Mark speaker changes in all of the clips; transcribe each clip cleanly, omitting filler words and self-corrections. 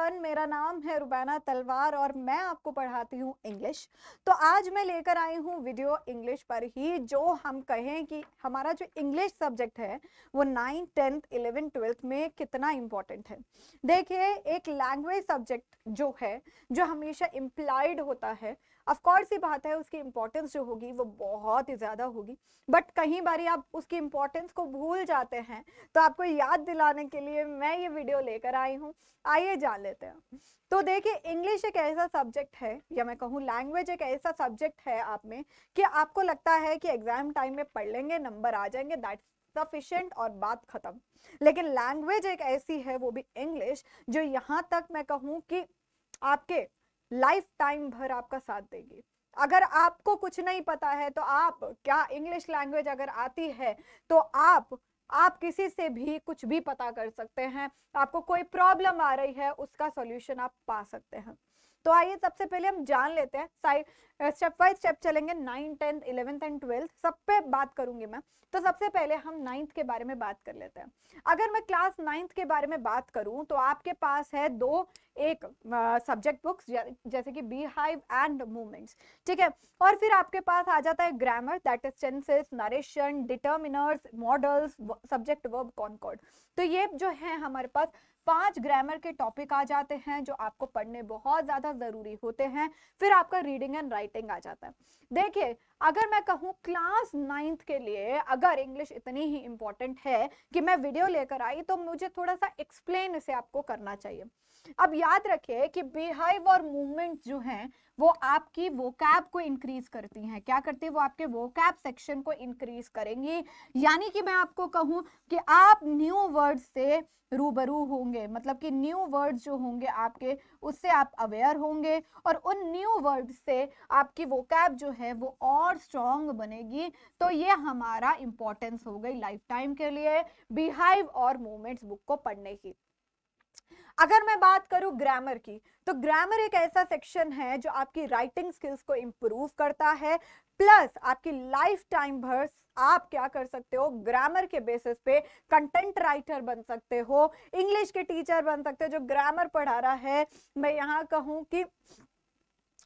Speaker 1: Everyone, मेरा नाम है रुबैना तलवार और मैं आपको पढ़ाती हूँ इंग्लिश। तो आज मैं लेकर आई हूँ वीडियो इंग्लिश पर ही, जो हम कहें कि हमारा जो इंग्लिश सब्जेक्ट है वो 9th 10th 11th 12th में कितना इम्पोर्टेंट है। देखिए, एक लैंग्वेज सब्जेक्ट जो है, जो हमेशा इम्प्लाइड होता है, ऑफ कोर्स ही बात है, उसकी इम्पोर्टेंस जो होगी वो बहुत ही ज़्यादा होगी। बट कई बारी आप उसकी इम्पोर्टेंस को भूल जाते हैं, तो आपको याद दिलाने के लिए मैं ये वीडियो लेकर आई हूँ। आइए जान लेते हैं। तो देखिए, इंग्लिश एक ऐसा सब्जेक्ट है, या मैं कहूँ लैंग्वेज एक ऐसा सब्जेक्ट है आप में, कि आपको लगता है कि एग्जाम टाइम में पढ़ लेंगे, नंबर आ जाएंगे, दैट्स सफिशिएंट और बात खत्म। लेकिन लैंग्वेज एक ऐसी है, वो भी इंग्लिश, जो यहाँ तक मैं कहूँ कि आपके लाइफ टाइम भर आपका साथ देगी। अगर आपको कुछ नहीं पता है तो आप क्या, इंग्लिश लैंग्वेज अगर आती है तो आप किसी से भी कुछ भी पता कर सकते हैं। आपको कोई प्रॉब्लम आ रही है, उसका सॉल्यूशन आप पा सकते हैं। तो आइए सबसे पहले हम जान लेते हैं, स्टेप बाय स्टेप चलेंगे। 9th 10th 11th and 12th सब पे बात करूंगी मैं। तो सबसे पहले हम 9th के बारे में बात कर लेते हैं। अगर मैं क्लास 9th के बारे में बात करूं तो आपके पास है दो एक सब्जेक्ट बुक्स, जैसे कि बी हाइव एंड मूवमेंट्स, ठीक है। और फिर आपके पास आ जाता है grammar, that is tenses, narration, determiners, modals, subject verb, concord. तो ये जो है हमारे पास 5 ग्रामर के टॉपिक आ जाते हैं, जो आपको पढ़ने बहुत ज्यादा जरूरी होते हैं। फिर आपका रीडिंग एंड राइटिंग आ जाता है। देखिए, अगर मैं कहूँ क्लास 9th के लिए अगर इंग्लिश इतनी ही इंपॉर्टेंट है कि मैं वीडियो लेकर आई, तो मुझे थोड़ा सा एक्सप्लेन इसे आपको करना चाहिए। अब याद रखिए कि बिहेव और मूवमेंट जो हैं वो आपकी वोकैब को इंक्रीज करती हैं। क्या करती है? वो आपके वोकैब सेक्शन को इंक्रीज करेंगी। यानी कि मैं आपको कहूं कि आप न्यू वर्ड से रूबरू होंगे, मतलब कि न्यू वर्ड्स जो होंगे आपके, उससे आप अवेयर होंगे, और उन न्यू वर्ड से आपकी वोकैब जो है वो और स्ट्रॉन्ग बनेगी। तो ये हमारा इंपॉर्टेंस हो गई लाइफ टाइम के लिए बिहेव और मूवमेंट्स बुक को पढ़ने की। अगर मैं बात करूं ग्रामर की, तो ग्रामर एक ऐसा सेक्शन है जो आपकी राइटिंग स्किल्स को इंप्रूव करता है, प्लस आपकी लाइफ टाइम भर आप क्या कर सकते हो, ग्रामर के बेसिस पे कंटेंट राइटर बन सकते हो, इंग्लिश के टीचर बन सकते हो जो ग्रामर पढ़ा रहा है। मैं यहाँ कहूँ कि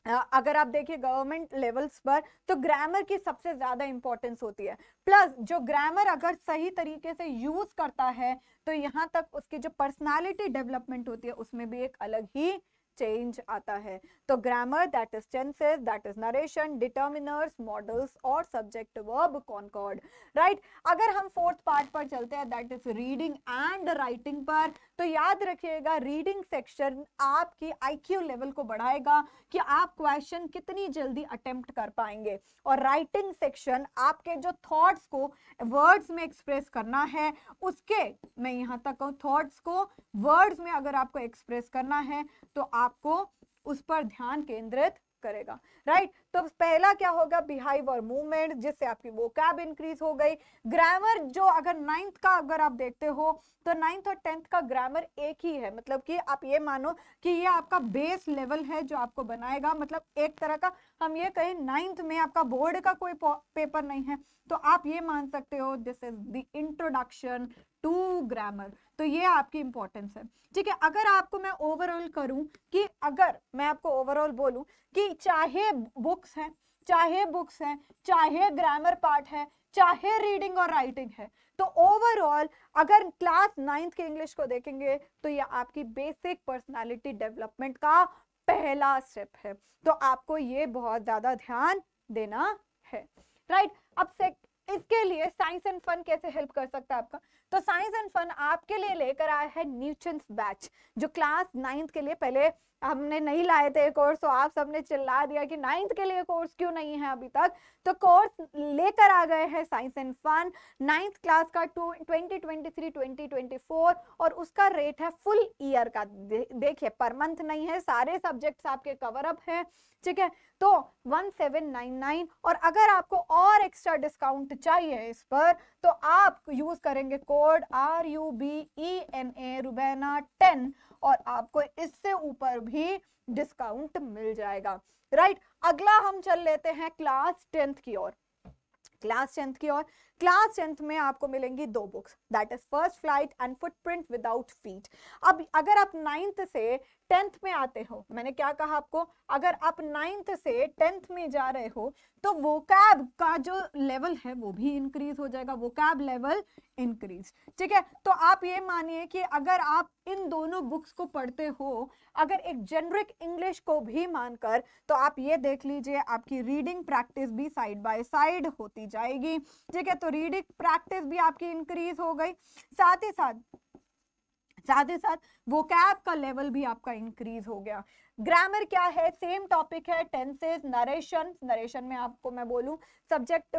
Speaker 1: अगर आप देखिए गवर्नमेंट लेवल्स पर, तो ग्रामर की सबसे ज्यादा इंपॉर्टेंस होती है। प्लस जो ग्रामर अगर सही तरीके से यूज करता है, तो यहाँ तक उसकी जो पर्सनालिटी डेवलपमेंट होती है उसमें भी एक अलग ही चेंज आता है। तो grammar, that is tenses, that is narration, determiners, models और सब्जेक्ट वर्ब, कॉनकॉर्ड, राइट। अगर हम फोर्थ पार्ट पर चलते हैं, that is reading and writing पर, तो याद रखिएगा रीडिंग सेक्शन आपकी आईक्यू लेवल को बढ़ाएगा कि आप क्वेश्चन कितनी जल्दी अटेम्प्ट कर पाएंगे, और राइटिंग सेक्शन आपके जो थॉट्स को वर्ड्स में एक्सप्रेस करना है, उसके, मैं यहाँ तक कहूँ, थॉट्स को वर्ड्स में अगर आपको एक्सप्रेस करना है तो आपको उस पर ध्यान केंद्रित करेगा, राइट। तो पहला क्या होगा, बिहेव और मूवमेंट, जिससे आपकी वोकैब इंक्रीज हो गई। ग्रामर जो अगर 9th का अगर आप देखते हो, तो 9th और 10th का ग्रामर एक ही है, मतलब कि आप ये मानो कि ये आपका बेस लेवल है जो आपको बनाएगा। मतलब एक तरह का हम ये कहें, 9th में आपका बोर्ड का कोई पेपर नहीं है, तो आप ये मान सकते हो this is the introduction to grammar. तो ये आपकी इंपॉर्टेंस है, ठीक है। अगर आपको मैं ओवरऑल करूं, कि अगर मैं आपको ओवरऑल बोलूं कि चाहे बुक्स हैं, चाहे ग्रामर पार्ट है, चाहे रीडिंग और राइटिंग है, तो ओवरऑल अगर क्लास 9th के इंग्लिश को देखेंगे तो ये आपकी बेसिक पर्सनालिटी डेवलपमेंट का पहला स्टेप है। तो आपको ये बहुत ज्यादा ध्यान देना है, राइट। अब इसके लिए साइंस एंड फन कैसे हेल्प कर सकता है आपका, तो साइंस एंड फन आपके लिए लेकर आया है न्यूटन्स बैच, जो क्लास 9th के लिए, पहले हमने नहीं लाए थे कोर्स, तो आप सबने चिल्ला दिया कि 9th के लिए कोर्स क्यों नहीं है अभी तक, तो कोर्स लेकर आ गए हैं science and fun 9th class का 2023-2024, और उसका रेट है फुल ईयर का। देखिए, पर मंथ नहीं है, सारे सब्जेक्ट्स आपके कवर अप है, ठीक है। तो 1799, और अगर आपको और एक्स्ट्रा डिस्काउंट चाहिए इस पर, तो आप यूज करेंगे कोड RUBENA रुबैना 10, और आपको इससे ऊपर भी डिस्काउंट मिल जाएगा, राइट। अगला हम चल लेते हैं क्लास 10th की ओर। क्लास 10th में आपको मिलेंगी 2 books, that is first flight and footprint without feet. अब अगर आप 9th से 10th में आते हो, मैंने क्या कहा आपको, अगर आप 9th से 10th में जा रहे हो तो वोकैब का जो लेवल है वो भी इंक्रीज हो जाएगा, वोकैब लेवल इंक्रीज, ठीक है। तो आप ये मानिए कि अगर आप इन दोनों बुक्स को पढ़ते हो, अगर एक जेनरिक इंग्लिश को भी मानकर, तो आप ये देख लीजिए आपकी रीडिंग प्रैक्टिस भी साइड बाय साइड होती जाएगी, ठीक है। तो रीडिंग प्रैक्टिस भी आपकी इंक्रीज हो गई, साथ ही साथ वोकैब का लेवल भी आपका इंक्रीज हो गया। ग्रामर क्या है, सेम टॉपिक है, टेंसेस, नरेशन में आपको मैं बोलूं सब्जेक्ट,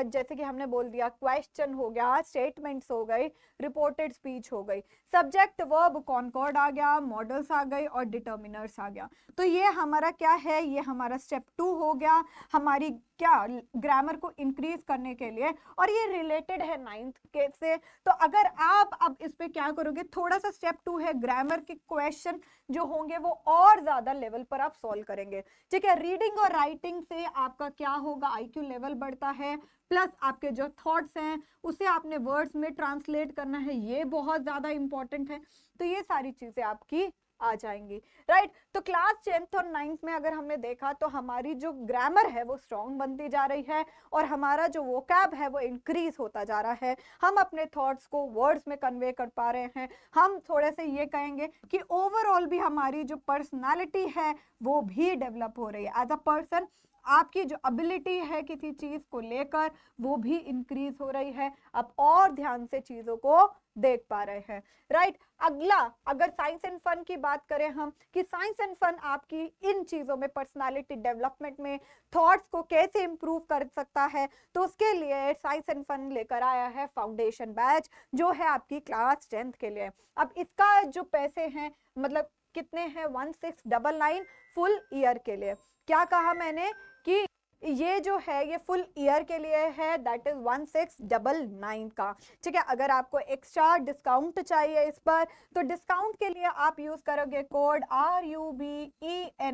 Speaker 1: जैसे कि हमने बोल दिया क्वेश्चन हो गया, स्टेटमेंट्स हो गई, रिपोर्टेड स्पीच हो गई, सब्जेक्ट वर्ब कॉन्कॉर्ड आ गया, मॉडल्स आ गए और डिटर्मिनर्स आ गया। तो ये हमारा क्या है, ये हमारा स्टेप 2 हो गया हमारी क्या ग्रामर को इंक्रीज करने के लिए, और ये रिलेटेड है 9th के से। तो अगर आप अब इस पे क्या करोगे, थोड़ा सा स्टेप 2 है, ग्रामर के क्वेश्चन जो होंगे वो और ज्यादा लेवल पर आप सॉल्व करेंगे, ठीक है। रीडिंग और राइटिंग से आपका क्या होगा, आईक्यू लेवल बढ़ता है, प्लस आपके जो थॉट्स हैं उसे आपने वर्ड्स में ट्रांसलेट करना है, ये बहुत ज्यादा इंपॉर्टेंट है। तो ये सारी चीजें आपकी आ जाएंगी, राइट। तो क्लास 10th और 9th में अगर हमने देखा तो हमारी जो ग्रामर है वो स्ट्रॉन्ग बनती जा रही है और हमारा जो वोकैब है वो इंक्रीज होता जा रहा है, हम अपने थॉट्स को वर्ड्स में कन्वे कर पा रहे हैं। हम थोड़े से ये कहेंगे कि ओवरऑल भी हमारी जो पर्सनालिटी है वो भी डेवलप हो रही है, एज अ पर्सन आपकी जो एबिलिटी है किसी चीज को लेकर वो भी इंक्रीज हो रही है, आप और ध्यान से चीजों को देख पा रहे हैं, राइट। अगला, अगर साइंस एंड फन की बात करें हम, कि साइंस एंड फन आपकी इन चीजों में, पर्सनालिटी डेवलपमेंट में, थॉट्स को कैसे इंप्रूव कर सकता है, तो उसके लिए साइंस एंड फन लेकर आया है फाउंडेशन बैच, जो है आपकी क्लास 10th के लिए। अब इसका जो पैसे हैं, मतलब कितने हैं, 1699 फुल ईयर के लिए। क्या कहा मैंने कि ये जो है ये फुल ईयर के लिए है, दैट इज 1699 का, ठीक है। अगर आपको एक्स्ट्रा डिस्काउंट चाहिए इस पर, तो डिस्काउंट के लिए आप यूज करोगे कोड RUBENA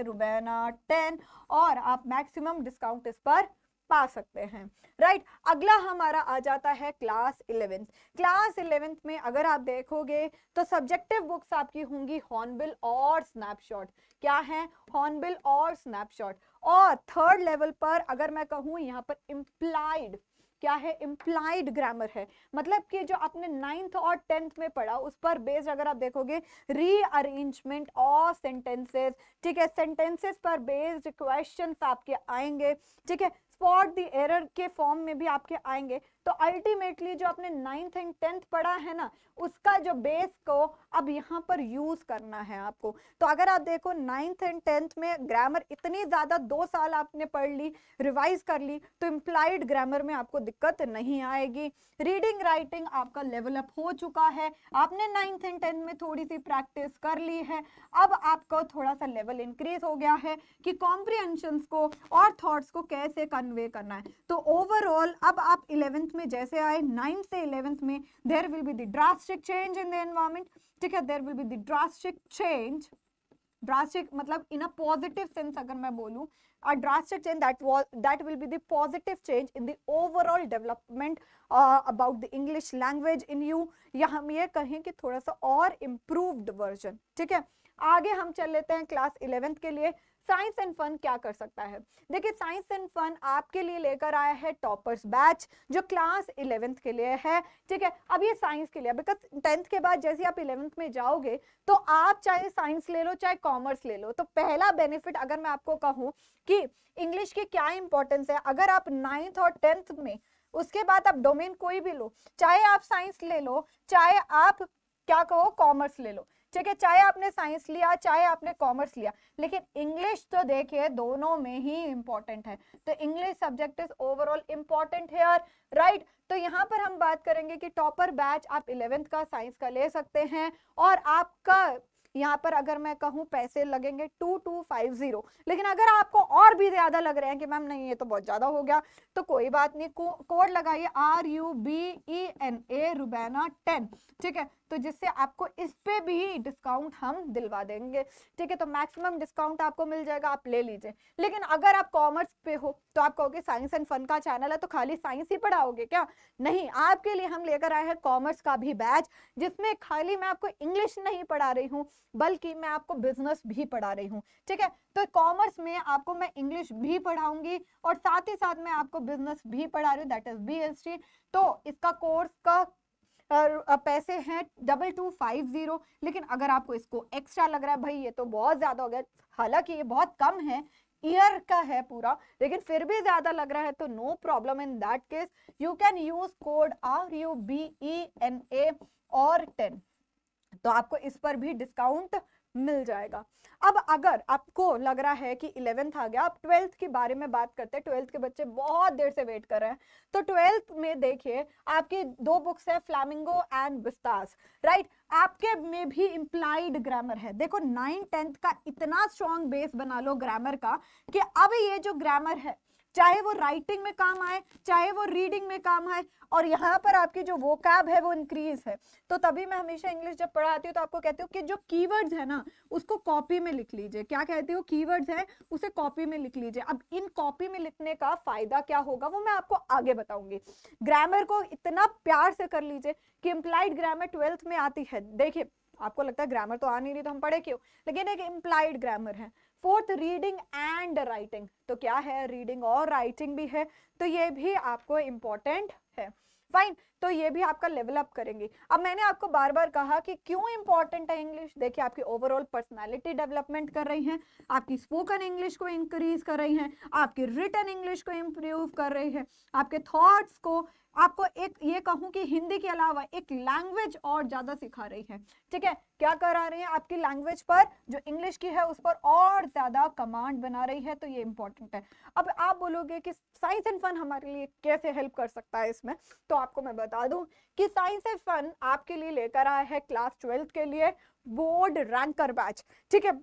Speaker 1: रुबैना 10 और आप मैक्सिमम डिस्काउंट इस पर पा सकते हैं, राइट। अगला हमारा आ जाता है क्लास 11th। क्लास 11th में अगर आप देखोगे तो सब्जेक्टिव बुक्स आपकी होंगी हॉर्नबिल और स्नैपशॉट। क्या है, हॉर्नबिल और स्नैपशॉट। और थर्ड लेवल पर अगर मैं कहूँ यहाँ पर इम्प्लाइड, क्या है, इम्प्लाइड ग्रामर है, मतलब कि जो आपने 9th और 10th में पढ़ा उस पर बेस्ड अगर आप देखोगे रीअरेंजमेंट ऑफ सेंटेंसेस, ठीक है, सेंटेंसेस पर बेस्ड क्वेश्चंस आपके आएंगे, ठीक है, स्पॉट द एरर के फॉर्म में भी आपके आएंगे। तो अल्टीमेटली जो आपने 9th एंड 10th पढ़ा है ना, उसका जो बेस को अब यहाँ पर यूज करना है आपको। तो अगर आप देखो 9th एंड 10th में ग्रामर इतनी ज्यादा 2 साल आपने पढ़ ली, रिवाइज कर ली, तो इम्प्लाइड ग्रामर में आपको दिक्कत नहीं आएगी। रीडिंग राइटिंग आपका लेवल अप हो चुका है, आपने 9th एंड 10th में थोड़ी सी प्रैक्टिस कर ली है, अब आपको थोड़ा सा लेवल इंक्रीज हो गया है कि कॉम्प्रिहेंशंस को और थॉट्स को कैसे कन्वे करना है। तो ओवरऑल अब आप 11th में जैसे आए, 9th से 11th में there will be the drastic change in the environment, ठीक है, there will be the drastic change, drastic मतलब इन अ पॉजिटिव सेंस अगर मैं बोलूं, a drastic change that will be the positive change in the overall development about the English language in you, या हम ये कहें कि थोड़ा सा और improved version, ठीक है। आगे हम चल लेते हैं क्लास 11th के लिए। साइंस एंड फन क्या कर सकता है, देखिए साइंस एंड फन आपके लिए लेकर आया है टॉपर्स बैच, जो क्लास 11th के लिए है, ठीक है। अब ये साइंस के लिए, बिकॉज 10th के बाद जैसे आप 11th में जाओगे तो आप चाहे साइंस ले लो चाहे कॉमर्स ले लो, तो पहला बेनिफिट अगर मैं आपको कहूँ कि इंग्लिश की क्या इंपॉर्टेंस है, अगर आप 9th और 10th में, उसके बाद आप डोमेन कोई भी लो, चाहे आप साइंस ले लो चाहे आप क्या कहो कॉमर्स ले लो, ठीक है, चाहे आपने साइंस लिया चाहे आपने कॉमर्स लिया, लेकिन इंग्लिश तो देखिए दोनों में ही इंपॉर्टेंट है। तो English subject is overall important here, right. तो यहाँ पर हम बात करेंगे कि टॉपर बैच आप 11th का साइंस का ले सकते हैं और आपका यहाँ पर अगर मैं कहूँ पैसे लगेंगे 2250, लेकिन अगर आपको और भी ज्यादा लग रहे हैं कि मैम नहीं ये तो बहुत ज्यादा हो गया, तो कोई बात नहीं, कोड लगाइए RUBENA रुबैना 10, ठीक है, तो जिससे आपको इस पे भी डिस्काउंट हम दिलवा देंगे, ठीक है। तो मैक्सिमम डिस्काउंट आपको मिल जाएगा, आप ले लीजिए। लेकिन अगर आप कॉमर्स पे हो तो आप कहोगे साइंस एंड फन का चैनल है तो खाली साइंस ही पढ़ाओगे क्या? नहीं, आपके लिए हम लेकर आए हैं कॉमर्स का भी बैच, जिसमें खाली मैं आपको इंग्लिश नहीं पढ़ा रही हूँ बल्कि मैं आपको बिजनेस भी पढ़ा रही हूँ, ठीक है। तो कॉमर्स में आपको मैं इंग्लिश भी पढ़ाऊंगी और साथ ही साथ मैं आपको बिजनेस भी पढ़ा रही हूँ, दैट इज BST। तो इसका कोर्स का पैसे हैं 2250, लेकिन अगर आपको इसको एक्स्ट्रा लग रहा है भाई ये तो बहुत ज्यादा हो गया, हालांकि ये बहुत कम है, ईयर का है पूरा, लेकिन फिर भी ज्यादा लग रहा है, तो no problem, in that case you can use code RUBENA और 10, तो आपको इस पर भी डिस्काउंट मिल जाएगा। अब अगर आपको लग रहा है कि 11th आ गया, अब 12th के बारे में बात करते हैं। 12th के बच्चे बहुत देर से वेट कर रहे हैं, तो 12th में देखिए आपकी दो बुक्स है, फ्लैमिंगो एंड विस्तास, राइट। आपके में भी इम्प्लाइड ग्रामर है। देखो 9 10th का इतना स्ट्रॉन्ग बेस बना लो ग्रामर का कि अब ये जो ग्रामर है चाहे वो राइटिंग में काम आए, चाहे वो रीडिंग में काम आए, और यहाँ पर आपकी जो वोकैब है वो इंक्रीज है। तो तभी मैं हमेशा इंग्लिश जब पढ़ाती हूँ तो आपको कहती हूँ कि जो कीवर्ड्स है ना उसको कॉपी में लिख लीजिए। क्या कहती हूँ? कीवर्ड्स है उसे कॉपी में लिख लीजिए। अब इन कॉपी में लिखने का फायदा क्या होगा वो मैं आपको आगे बताऊंगी। ग्रामर को इतना प्यार से कर लीजिए कि इम्प्लाइड ग्रामर 12th में आती है। देखिए आपको लगता है ग्रामर तो आ नहीं रही तो हम पढ़े क्यों, लेकिन एक इम्प्लाइड ग्रामर है। 4th रीडिंग एंड राइटिंग, तो क्या है, रीडिंग और राइटिंग भी है, तो ये भी आपको इम्पोर्टेंट है। फाइन, तो ये भी आपका लेवल अप करेंगे। अब मैंने आपको बार बार कहा कि क्यों इंपॉर्टेंट है इंग्लिश। देखिए आपकी ओवरऑल पर्सनालिटी डेवलपमेंट कर रही हैं, आपकी स्पोकन इंग्लिश को इंक्रीज कर रही हैं, आपकी रिटन इंग्लिश को इंप्रूव कर रही है, आपके थॉट्स को, आपको एक ये कहूं कि हिंदी के अलावा एक लैंग्वेज और ज्यादा सिखा रही है, ठीक है। क्या करा रही है, आपकी लैंग्वेज पर जो इंग्लिश की है उस पर और ज्यादा कमांड बना रही है, तो ये इंपॉर्टेंट है। अब आप बोलोगे कि साइंस एंड फन हमारे लिए कैसे हेल्प कर सकता है इसमें, तो आपको मैं बता दूं कि साइंस एंड फन आपके लिए लेकर आया है क्लास 12th के लिए बोर्ड रैंकर बैच, ठीक है,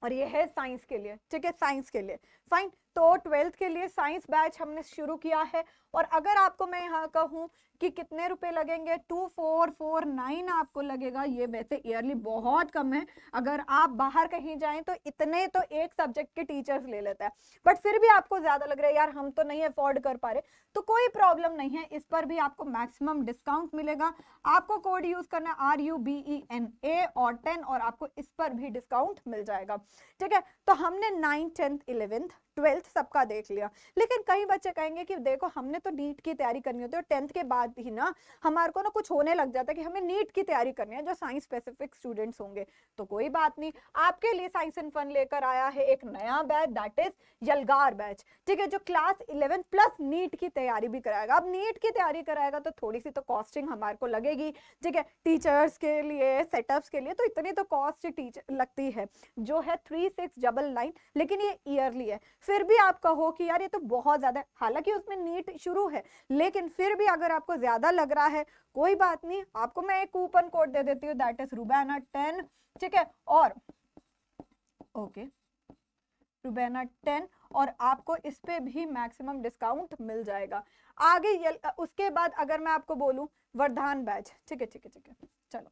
Speaker 1: और ये है साइंस के लिए, ठीक है, साइंस के लिए। फाइन, तो 12th के लिए साइंस बैच हमने शुरू किया है, और अगर आपको मैं यहाँ कहूँ कि कितने रुपए लगेंगे, 2449 आपको लगेगा। ये वैसे ईयरली बहुत कम है, अगर आप बाहर कहीं जाएं तो इतने तो एक सब्जेक्ट के टीचर्स ले लेता है, बट फिर भी आपको ज्यादा लग रहा है यार हम तो नहीं अफोर्ड कर पा रहे, तो कोई प्रॉब्लम नहीं है, इस पर भी आपको मैक्सिमम डिस्काउंट मिलेगा। आपको कोड यूज करना है RUBENA और 10, और आपको इस पर भी डिस्काउंट मिल जाएगा, ठीक है। तो हमने 9th 10th 11th 12th सबका देख लिया, लेकिन कई बच्चे कहेंगे कि देखो हमने तो नीट की तैयारी करनी होती है, और 10th के बाद ही ना हमारे को ना कुछ होने लग जाता है कि हमें नीट की तैयारी करनी है, जो साइंस स्पेसिफिक स्टूडेंट्स होंगे। तो कोई बात नहीं, आपके लिए साइंस एंड फन लेकर आया है एक नया batch, that is Elgar batch, ठीक है, जो क्लास 11 प्लस नीट की तैयारी भी कराएगा। अब नीट की तैयारी कराएगा तो थोड़ी सी तो कॉस्टिंग हमारे को लगेगी, ठीक है, टीचर्स के लिए, सेटअप्स के लिए, तो इतनी तो कॉस्ट टीचर लगती है, जो है 3699, लेकिन ये ईयरली है। फिर भी आप कहो कि यार ये तो बहुत ज्यादा है, हालांकि उसमें नीट शुरू है, लेकिन फिर भी अगर आपको ज्यादा लग रहा है कोई बात नहीं, आपको मैं एक कूपन कोड दे देती हूँ, दैट इज रुबैना 10, ठीक है, और ओके रुबैना 10, और आपको इस पे भी मैक्सिमम डिस्काउंट मिल जाएगा। आगे उसके बाद अगर मैं आपको बोलूं वरदान बैच, ठीक है ठीक है ठीक है, चलो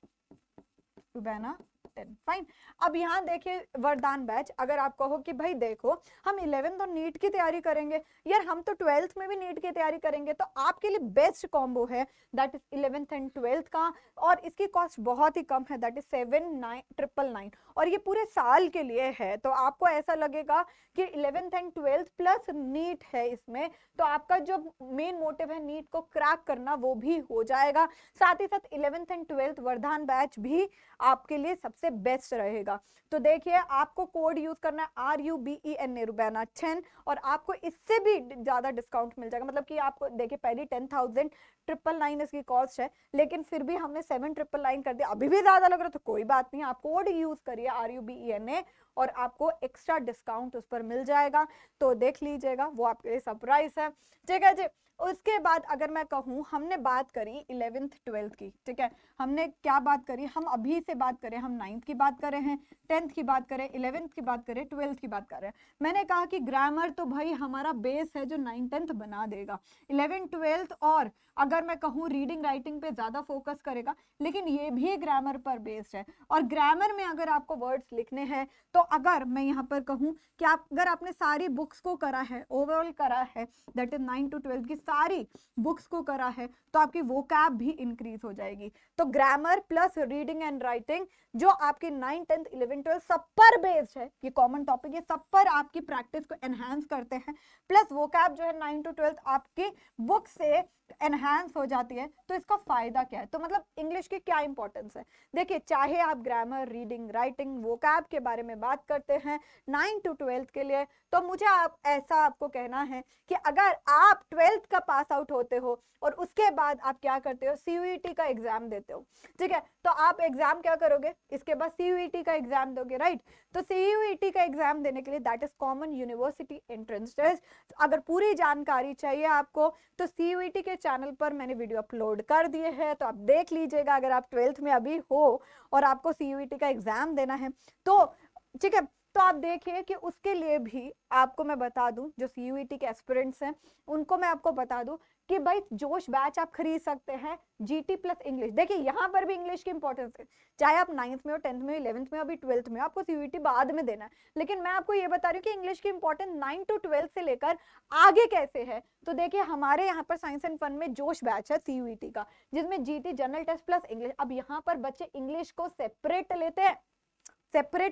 Speaker 1: रुबैना 10, फाइन। अब यहाँ देखिए वरदान बैच, अगर आप कहो कि भाई देखो हम 11th और नीट की तैयारी करेंगे, यार हम तो 12th में भी नीट की तैयारी करेंगे, तो आपके लिए बेस्ट कॉम्बो है that is 11th and 12th का, और इसकी कॉस्ट बहुत ही कम है, दैट इज 7999, और ये पूरे साल के लिए है। तो आपको ऐसा लगेगा कि 11th and 12th plus NEET है इसमें, तो आपका जो मेन मोटिव है नीट को क्रैक करना वो भी हो जाएगा। साथ ही साथ 11th एंड 12th वरदान बैच भी आपके लिए सबसे बेस्ट रहेगा। तो देखिए आपको कोड यूज करना है RUBENA रुबैना 10, और आपको इससे भी ज्यादा डिस्काउंट मिल जाएगा। मतलब कि आपको देखिए पहली 10,999 इसकी कॉस्ट है, लेकिन फिर भी हमने 7,999 कर दिया, अभी भी ज्यादा लग रहा है तो कोई बात नहीं, आप कोड यूज करिए RUBENA और आपको एक्स्ट्रा डिस्काउंट उस पर मिल जाएगा, तो देख लीजिएगा, वो आपके लिए सरप्राइज है। ठीक है जी। उसके बाद अगर मैं कहूँ, हमने बात करी 11th 12th की, ठीक है, हमने क्या बात करी, हम अभी से बात करें, हम 9th की बात कर रहे हैं, 10th की बात करें, 11th की बात करें, 12th की बात कर रहे हैं। मैंने कहा कि ग्रामर तो भाई हमारा बेस है जो 9th 10th बना देगा, 11th 12th और अगर मैं कहूँ रीडिंग राइटिंग पे ज़्यादा फोकस करेगा, लेकिन ये भी ग्रामर पर बेस्ड है। और ग्रामर में अगर आपको वर्ड्स लिखने हैं, तो अगर मैं यहाँ पर कहूँ कि अगर आपने सारी बुक्स को करा है, ओवरऑल करा है, दैट इज 9 to 12 की सारी बुक्स को करा है, तो आपकी वोकैब भी इंक्रीज हो जाएगी। तो grammar plus reading and writing जो आपकी 9, 10, 11, 12 सब पर बेस्ड है, ये कॉमन टॉपिक है, सब पर आपकी प्रैक्टिस को एनहांस करते हैं। प्लस वोकैब जो है 9 to 12 आपकी बुक से एनहांस हो जाती है। तो इसका फायदा क्या है, तो मतलब इंग्लिश की क्या इंपॉर्टेंस है, देखिए, चाहे आप ग्रामर, रीडिंग, राइटिंग, वोकैब के बारे में बात करते हैं 9 to 12 के लिए, तो मुझे आपको कहना है कि अगर आप 12th का पास आउट होते हो और उसके बाद आप क्या करते हो, CUET का एग्जाम देते हो, ठीक है, तो आप एग्जाम क्या करोगे, इसके बाद CUET का एग्जाम दोगे, राइट। तो CUET का एग्जाम देने के लिए, that is common university entrance test, अगर पूरी जानकारी चाहिए आपको तो CUET के चैनल पर मैंने वीडियो अपलोड कर दिए हैं, तो आप देख लीजिएगा। अगर आप 12th में अभी हो और आपको CUET का एग्जाम देना है, तो ठीक है, तो आप देखिए कि उसके लिए भी आपको मैं बता दूं, जो CUET के एस्पिरेंट्स हैं उनको मैं आपको बता दूं कि भाई जोश बैच आप खरीद सकते हैं, GT प्लस इंग्लिश। देखिए, यहाँ पर भी इंग्लिश की इंपॉर्टेंस है, चाहे आप 9th में हो, 10th में हो, 11th में हो, अभी 12th में हो, आपको CUET बाद में देना है, लेकिन मैं आपको ये बता रही हूँ कि इंग्लिश की इंपॉर्टेंस 9 to 12 से लेकर आगे कैसे है। तो देखिए, हमारे यहाँ पर साइंस एंड फन में जोश बैच है CUET का, जिसमें GT general test plus English. अब यहाँ पर बच्चे इंग्लिश को सेपरेट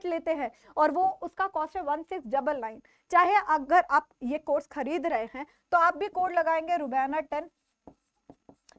Speaker 1: लेते हैं और वो उसका कॉस्ट है 1699। चाहे अगर आप ये कोर्स खरीद रहे हैं तो आप भी कोड लगाएंगे रुबैना 10,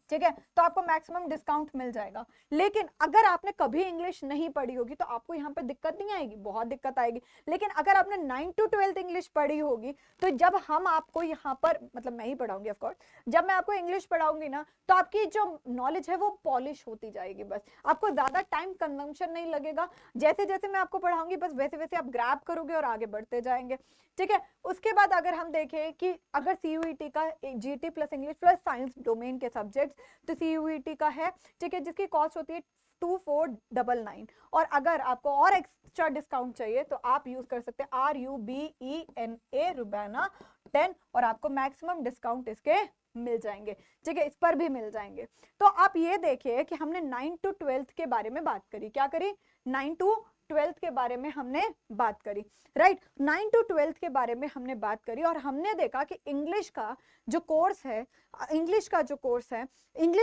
Speaker 1: ठीक है, तो आपको मैक्सिमम डिस्काउंट मिल जाएगा। लेकिन अगर आपने कभी इंग्लिश नहीं पढ़ी होगी तो आपको यहाँ पे दिक्कत नहीं आएगी, बहुत दिक्कत आएगी। लेकिन अगर आपने 9 to 12 इंग्लिश पढ़ी होगी, तो जब हम आपको यहाँ पर, मतलब मैं ही पढ़ाऊंगी ऑफ कोर्स, जब मैं आपको इंग्लिश पढ़ाऊंगी ना, तो आपकी जो नॉलेज है वो पॉलिश होती जाएगी, बस आपको ज्यादा टाइम कंजम्पशन नहीं लगेगा। जैसे जैसे मैं आपको पढ़ाऊंगी बस वैसे वैसे आप ग्रैब करोगे और आगे बढ़ते जाएंगे, ठीक है। उसके बाद अगर हम देखें कि अगर CUET का GT plus English plus science domain के सब्जेक्ट, तो CUET का है, ठीक है, जिसकी कॉस्ट होती है 2499। और अगर आपको और एक्स्ट्रा डिस्काउंट चाहिए तो आप यूज कर सकते हैं RUBENA रुबैना 10 और आपको मैक्सिमम डिस्काउंट इसके मिल जाएंगे, ठीक है, इस पर भी मिल जाएंगे। तो आप ये देखिए कि हमने 9 to 12 के बारे में बात करी, क्या करी, 9 to 12 के बारे में हमने बात करी, राइट। 9 to 12 के बारे में हमने बात करी और हमने देखा कि इंग्लिश का जो कोर्स है, इंग्लिश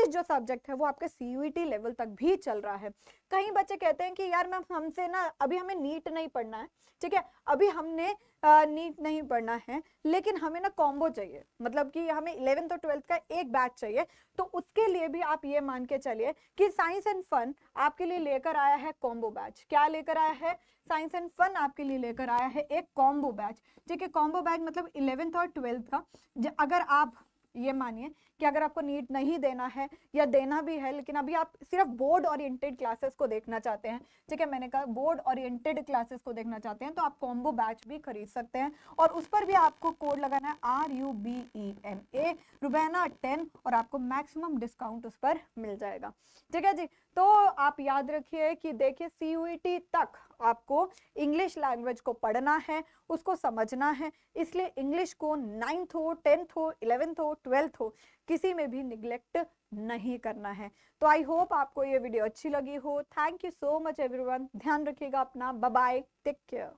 Speaker 1: जो सब्जेक्ट है वो आपके CUET लेवल तक भी चल रहा है। कई बच्चे कहते हैं कि यार मैम हमसे ना अभी हमें नीट नहीं पढ़ना है, ठीक है, अभी हमने नीट नहीं पढ़ना है, लेकिन हमें ना कॉम्बो चाहिए, मतलब कि हमें 11th और 12th का एक बैच चाहिए। तो उसके लिए भी आप ये मान के चलिए कि साइंस एंड फन आपके लिए लेकर आया है कॉम्बो बैच। क्या लेकर आया है, साइंस एंड फन आपके लिए लेकर आया है एक कॉम्बो बैच, ठीक है। कॉम्बो बैच मतलब 11th और 12th का, अगर आप ये मानिए कि अगर आपको नीट नहीं देना है या देना भी है, लेकिन अभी आप सिर्फ बोर्ड ओरिएंटेड क्लासेस को देखना चाहते हैं, ठीक है, मैंने कहा बोर्ड ओरिएंटेड क्लासेस को देखना चाहते हैं, तो आप कॉम्बो बैच भी खरीद सकते हैं और उस पर भी आपको कोड लगाना है RUBENA रुबैना 10 और आपको मैक्सिमम डिस्काउंट उस पर मिल जाएगा, ठीक है जी। तो आप याद रखिए कि देखिए CUET तक आपको इंग्लिश लैंग्वेज को पढ़ना है, उसको समझना है, इसलिए इंग्लिश को 9th हो, 10th हो, 11th हो, 12th हो, किसी में भी निग्लेक्ट नहीं करना है। तो आई होप आपको ये वीडियो अच्छी लगी हो। Thank you so much everyone, ध्यान रखिएगा अपना, बाय बाय, टेक केयर।